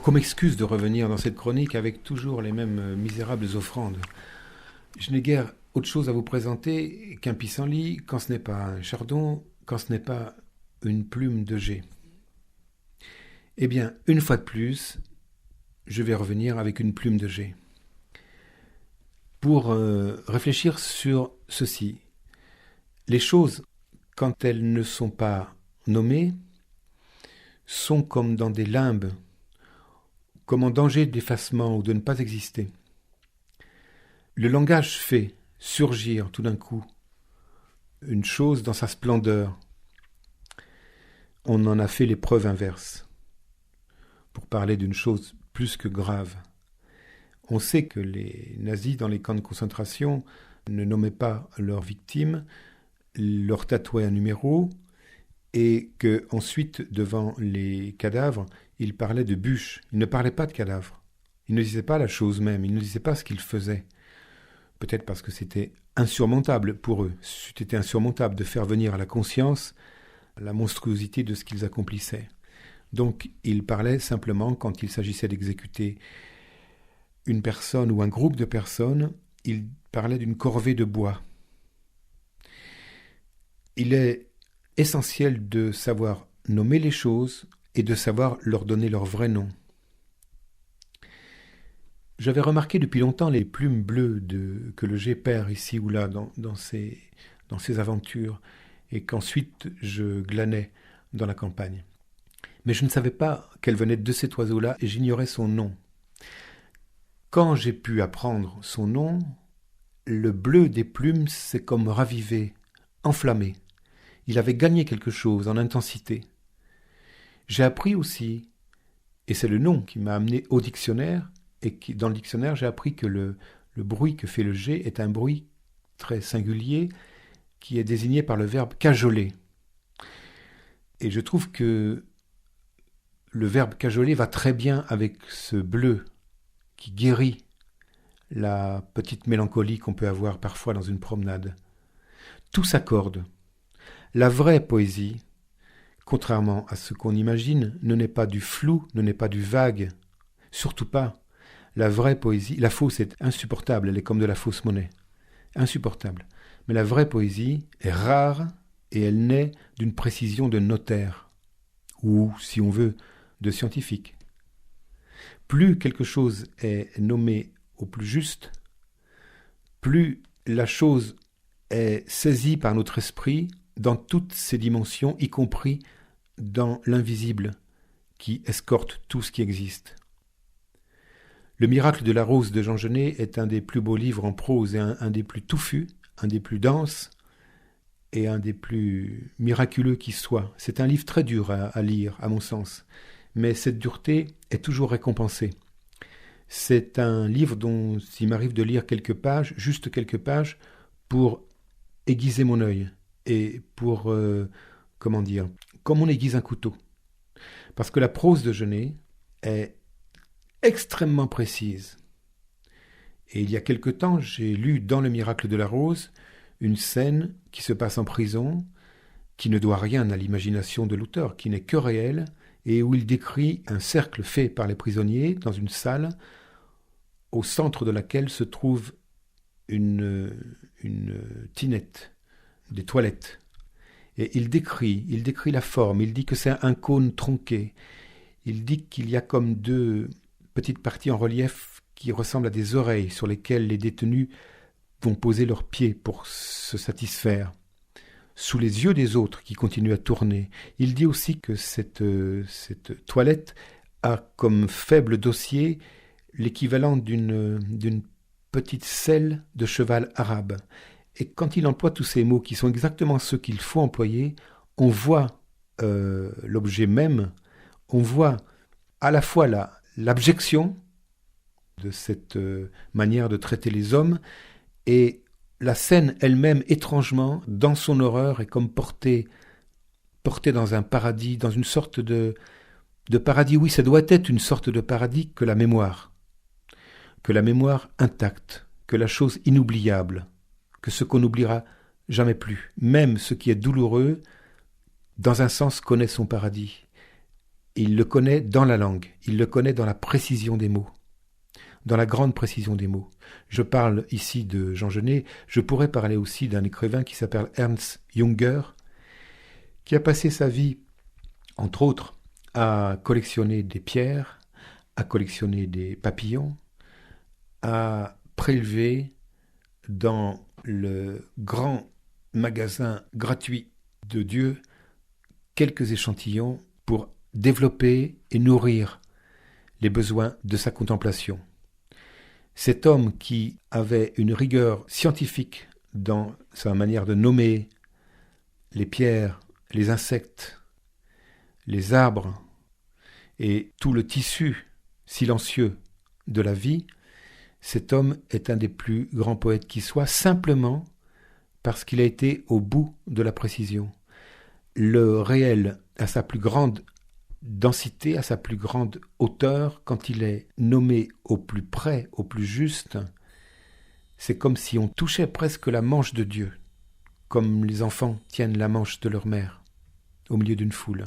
Comme excuse de revenir dans cette chronique avec toujours les mêmes misérables offrandes. Je n'ai guère autre chose à vous présenter qu'un pissenlit, quand ce n'est pas un chardon, quand ce n'est pas une plume de jet. Eh bien, une fois de plus, je vais revenir avec une plume de jet. Pour réfléchir sur ceci. Les choses, quand elles ne sont pas nommées, sont comme dans des limbes, comme en danger d'effacement ou de ne pas exister. Le langage fait surgir tout d'un coup une chose dans sa splendeur. On en a fait l'épreuve inverse, pour parler d'une chose plus que grave. On sait que les nazis dans les camps de concentration ne nommaient pas leurs victimes, leur tatouaient un numéro, et qu'ensuite, devant les cadavres, ils parlaient de bûches. Ils ne parlaient pas de cadavres. Ils ne disaient pas la chose même, ils ne disaient pas ce qu'ils faisaient. Peut-être parce que c'était insurmontable pour eux. C'était insurmontable de faire venir à la conscience la monstruosité de ce qu'ils accomplissaient. Donc, ils parlaient simplement, quand il s'agissait d'exécuter une personne ou un groupe de personnes, ils parlaient d'une corvée de bois. Il est essentiel de savoir nommer les choses et de savoir leur donner leur vrai nom. J'avais remarqué depuis longtemps les plumes bleues que le jet perd ici ou là dans ses aventures et qu'ensuite je glanais dans la campagne. Mais je ne savais pas qu'elle venait de cet oiseau-là et j'ignorais son nom. Quand j'ai pu apprendre son nom, le bleu des plumes s'est comme ravivé, enflammé. Il avait gagné quelque chose en intensité. J'ai appris aussi, et c'est le nom qui m'a amené au dictionnaire, et dans le dictionnaire j'ai appris que le bruit que fait le jet est un bruit très singulier qui est désigné par le verbe cajoler. Et je trouve que le verbe cajoler va très bien avec ce bleu qui guérit la petite mélancolie qu'on peut avoir parfois dans une promenade. Tout s'accorde. La vraie poésie, contrairement à ce qu'on imagine, ne n'est pas du flou, ne n'est pas du vague. Surtout pas. La vraie poésie, la fausse est insupportable, elle est comme de la fausse monnaie. Insupportable. Mais la vraie poésie est rare et elle naît d'une précision de notaire. Ou, si on veut, de scientifique. Plus quelque chose est nommé au plus juste, plus la chose est saisie par notre esprit dans toutes ses dimensions, y compris dans l'invisible qui escorte tout ce qui existe. Le miracle de la rose de Jean Genet est un des plus beaux livres en prose et un des plus touffus, un des plus denses et un des plus miraculeux qui soit. C'est un livre très dur à lire, à mon sens, mais cette dureté est toujours récompensée. C'est un livre dont il m'arrive de lire quelques pages, juste quelques pages, pour aiguiser mon œil et pour, comme on aiguise un couteau. Parce que la prose de Genet est extrêmement précise. Et il y a quelque temps, j'ai lu dans Le miracle de la rose une scène qui se passe en prison, qui ne doit rien à l'imagination de l'auteur, qui n'est que réelle, et où il décrit un cercle fait par les prisonniers dans une salle au centre de laquelle se trouve une tinette, des toilettes. Et il décrit la forme, il dit que c'est un cône tronqué, il dit qu'il y a comme deux petites parties en relief qui ressemblent à des oreilles sur lesquelles les détenus vont poser leurs pieds pour se satisfaire, sous les yeux des autres qui continuent à tourner. Il dit aussi que cette toilette a comme faible dossier l'équivalent d'une petite selle de cheval arabe. Et quand il emploie tous ces mots qui sont exactement ceux qu'il faut employer, on voit l'objet même, on voit à la fois l'abjection de cette manière de traiter les hommes et la scène elle-même, étrangement, dans son horreur, est comme portée dans un paradis, dans une sorte de paradis. Oui, ça doit être une sorte de paradis que la mémoire intacte, que la chose inoubliable, que ce qu'on n'oubliera jamais plus. Même ce qui est douloureux, dans un sens, connaît son paradis. il le connaît dans la langue, il le connaît dans la précision des mots, dans la grande précision des mots. Je parle ici de Jean Genet, je pourrais parler aussi d'un écrivain qui s'appelle Ernst Junger, qui a passé sa vie, entre autres, à collectionner des pierres, à collectionner des papillons, à prélever dans le grand magasin gratuit de Dieu quelques échantillons pour développer et nourrir les besoins de sa contemplation. Cet homme qui avait une rigueur scientifique dans sa manière de nommer les pierres, les insectes, les arbres et tout le tissu silencieux de la vie, cet homme est un des plus grands poètes qui soit, simplement parce qu'il a été au bout de la précision. Le réel, à sa plus grande densité, à sa plus grande hauteur, quand il est nommé au plus près, au plus juste, c'est comme si on touchait presque la manche de Dieu, comme les enfants tiennent la manche de leur mère, au milieu d'une foule.